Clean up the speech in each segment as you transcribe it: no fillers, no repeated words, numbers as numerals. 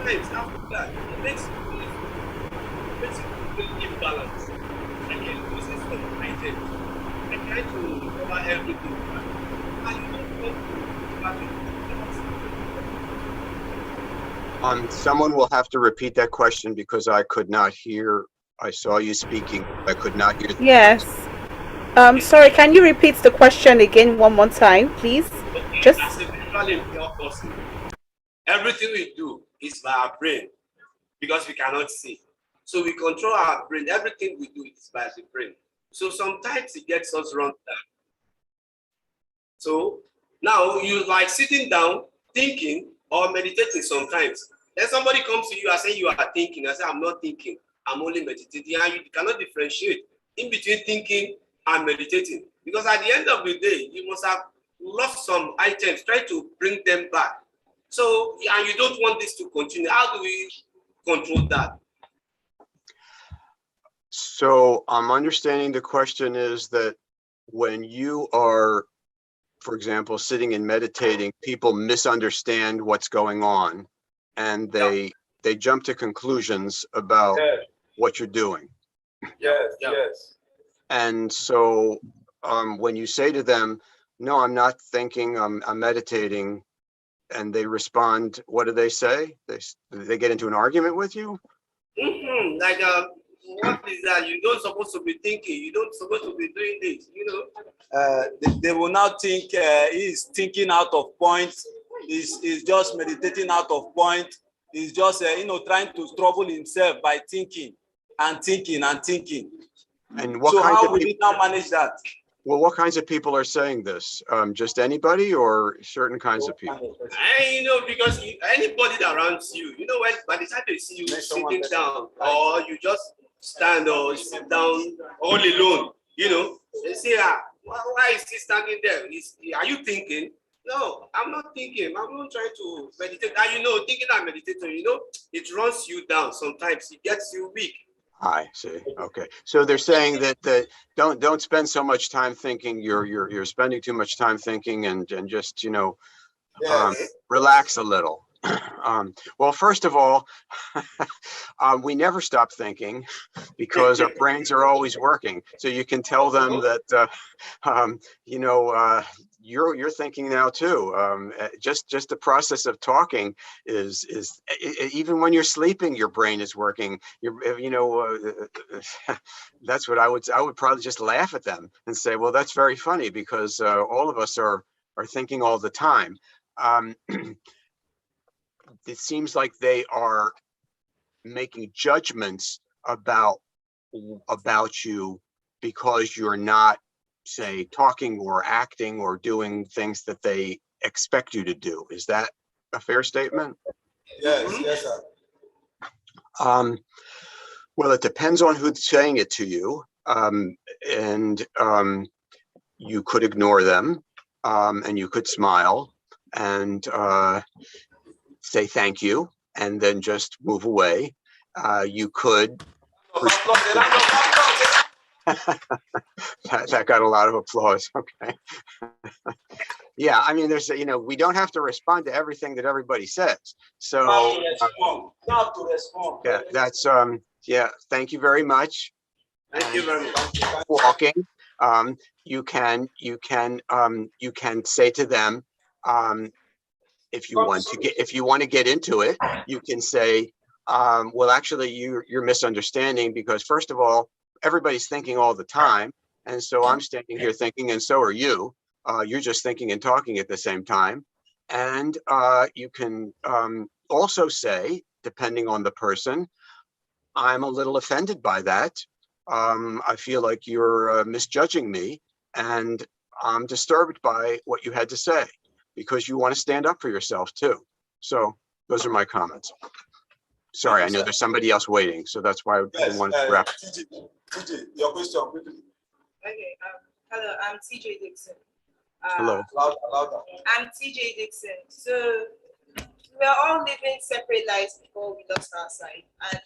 sometimes after that, it makes you feel imbalance. Like you're losing some items. I try to cover everything, and you don't want to have it. Someone will have to repeat that question because I could not hear. I saw you speaking. I could not hear. Yes. Sorry, can you repeat the question again one more time, please? Okay, Just as a visual impaired person, everything we do is by our brain because we cannot see. So we control our brain. Everything we do is by the brain. So sometimes it gets us wrong. So now you like sitting down, thinking or meditating sometimes. Then somebody comes to you and say you are thinking. I say I'm not thinking. I'm only meditating. And you cannot differentiate in between thinking and meditating. Because at the end of the day, you must have lost some items. Try to bring them back. So, and you don't want this to continue. How do we control that? So I'm understanding the question is that when you are, for example, sitting and meditating, people misunderstand what's going on and they jump to conclusions about what you're doing. Yes. And so when you say to them, no, I'm not thinking, I'm meditating, and they respond, what do they say? They get into an argument with you? Like, what is that? You don't supposed to be thinking. You don't supposed to be doing this, you know? They will now think he's thinking out of point. He's just meditating out of point. He's just trying to trouble himself by thinking and thinking and thinking. And what so kinds how of will people, we now manage that? well, what kinds of people are saying this? Just anybody or certain kinds of people? Because anybody that around you, when by the time they see you sitting down or you just stand or sit down all alone, they say, why is he standing there? Are you thinking? No, I'm not thinking. I'm not trying to meditate. And thinking and meditating, it runs you down. Sometimes it gets you weak. I see. Okay. So they're saying that don't spend so much time thinking. You're spending too much time thinking and just, relax a little. Well, first of all, we never stop thinking because our brains are always working. So you can tell them that, you're thinking now too. Just the process of talking is even when you're sleeping, your brain is working. That's what I would probably just laugh at them and say, well, that's very funny because all of us are thinking all the time. It seems like they are making judgments about you because you're not, say, talking or acting or doing things that they expect you to do. Is that a fair statement? Yes, sir. Well, it depends on who's saying it to you, and you could ignore them, and you could smile and say thank you, and then just move away. You could. That got a lot of applause. Okay. Yeah, I mean, we don't have to respond to everything that everybody says. So Not to respond. yeah, that's thank you very much. Thank you very much. Walking, you can say to them, if you want to get into it, you can say, well, actually, you're misunderstanding because first of all, everybody's thinking all the time, and so I'm standing here thinking, and so are you. You're just thinking and talking at the same time, and you can also say, depending on the person, I'm a little offended by that. I feel like you're misjudging me, and I'm disturbed by what you had to say because you want to stand up for yourself too. So those are my comments. Sorry, I know there's somebody else waiting, so that's why I wanted to wrap. TJ, your question quickly. Okay. Hello, I'm TJ Dixon. Hello. Louder. I'm TJ Dixon. So we're all living separate lives before we lost our sight. And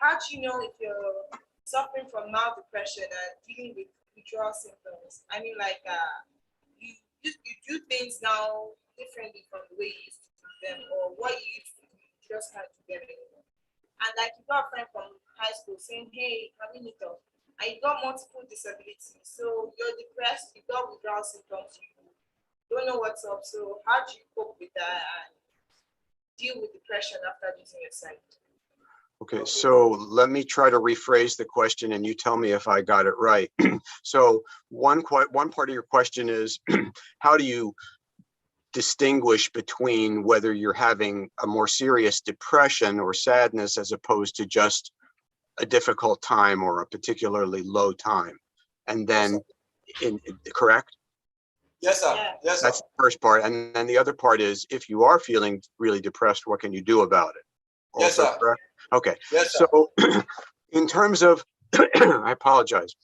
how do you know if you're suffering from mild depression and dealing with withdrawal symptoms? I mean, like you do things now differently from the way you used to do them, or what you used to do just can't do them anymore. And like you got a friend from high school saying, hey, can we meet up? And you got multiple disabilities. So you're depressed, you got withdrawal symptoms, you don't know what's up. So how do you cope with that and deal with depression after losing your sight? Okay, so let me try to rephrase the question and you tell me if I got it right. So one part of your question is, how do you distinguish between whether you're having a more serious depression or sadness as opposed to just a difficult time or a particularly low time? And then, correct? Yes, sir. Yeah. Yes, sir. That's the first part. And then the other part is, if you are feeling really depressed, what can you do about it? Yes, Also sir. correct? Okay. Yes, sir. So in terms of, I apologize.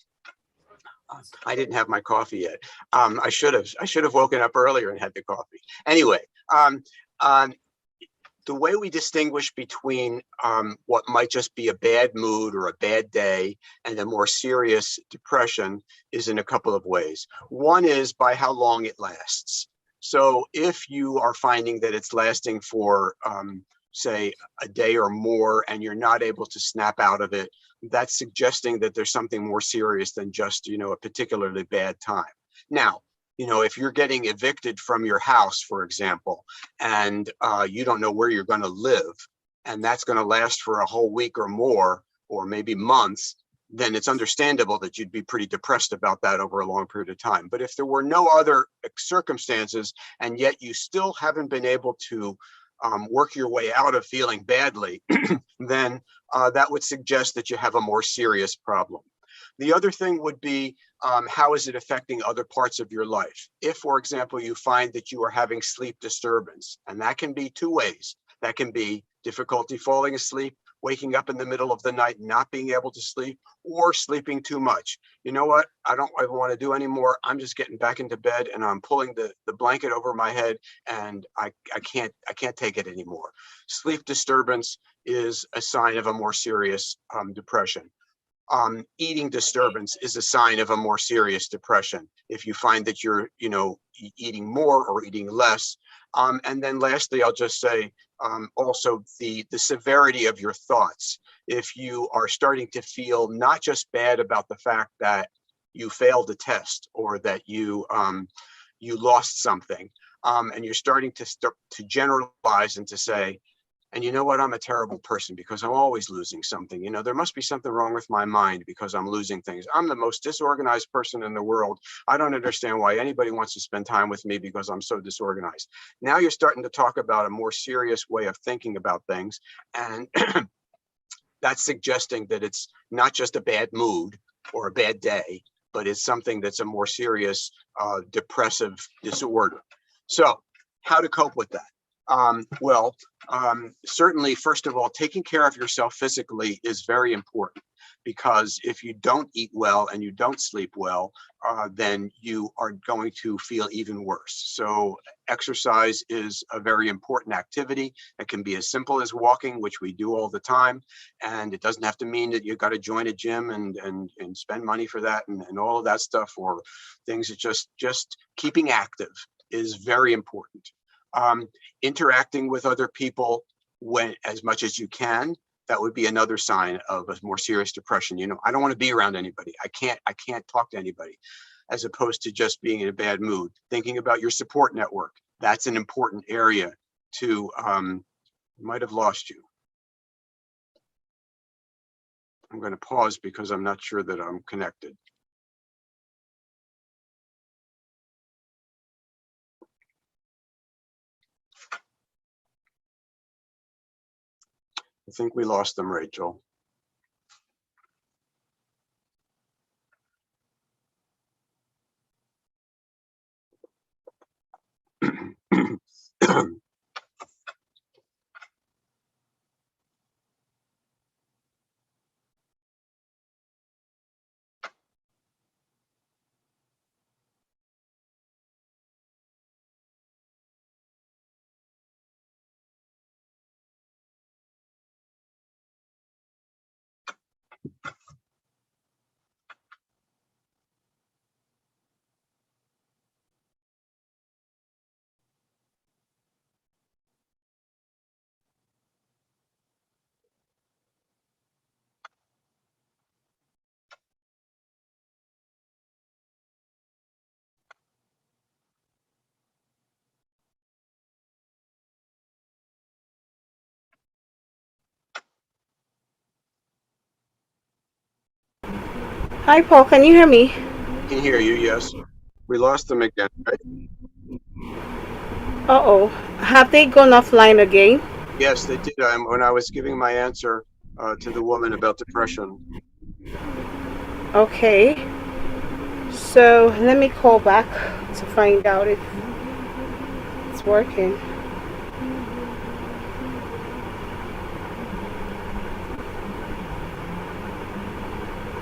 I didn't have my coffee yet. I should have woken up earlier and had the coffee. Anyway, the way we distinguish between what might just be a bad mood or a bad day and a more serious depression is in a couple of ways. One is by how long it lasts. So if you are finding that it's lasting for, say, a day or more, and you're not able to snap out of it, that's suggesting that there's something more serious than just, a particularly bad time. Now, if you're getting evicted from your house, for example, and you don't know where you're going to live, and that's going to last for a whole week or more, or maybe months, then it's understandable that you'd be pretty depressed about that over a long period of time. But if there were no other circumstances, and yet you still haven't been able to work your way out of feeling badly, then that would suggest that you have a more serious problem. The other thing would be, how is it affecting other parts of your life? If, for example, you find that you are having sleep disturbance, and that can be two ways. That can be difficulty falling asleep, waking up in the middle of the night, not being able to sleep, or sleeping too much. You know what? I don't ever want to do anymore. I'm just getting back into bed and I'm pulling the blanket over my head, and I can't take it anymore. Sleep disturbance is a sign of a more serious depression. Eating disturbance is a sign of a more serious depression. If you find that you're, eating more or eating less. And then lastly, I'll just say, also the severity of your thoughts. If you are starting to feel not just bad about the fact that you failed a test or that you lost something, and you're starting to generalize and to say, and you know what, I'm a terrible person because I'm always losing something. There must be something wrong with my mind because I'm losing things. I'm the most disorganized person in the world. I don't understand why anybody wants to spend time with me because I'm so disorganized. Now you're starting to talk about a more serious way of thinking about things. And that's suggesting that it's not just a bad mood or a bad day, but it's something that's a more serious depressive disorder. So how to cope with that? Certainly, first of all, taking care of yourself physically is very important, because if you don't eat well and you don't sleep well, then you are going to feel even worse. So exercise is a very important activity. It can be as simple as walking, which we do all the time. And it doesn't have to mean that you've got to join a gym and spend money for that and all of that stuff, or things that just keeping active is very important. Interacting with other people as much as you can, that would be another sign of a more serious depression. I don't want to be around anybody. I can't talk to anybody, as opposed to just being in a bad mood. Thinking about your support network, that's an important area to, might have lost you. I'm going to pause because I'm not sure that I'm connected. I think we lost them, Rachel. Hi, Paul. Can you hear me? Can hear you, yes. We lost them again, right? Uh-oh. Have they gone offline again? Yes, they did. When I was giving my answer to the woman about depression. Okay. So let me call back to find out if it's working.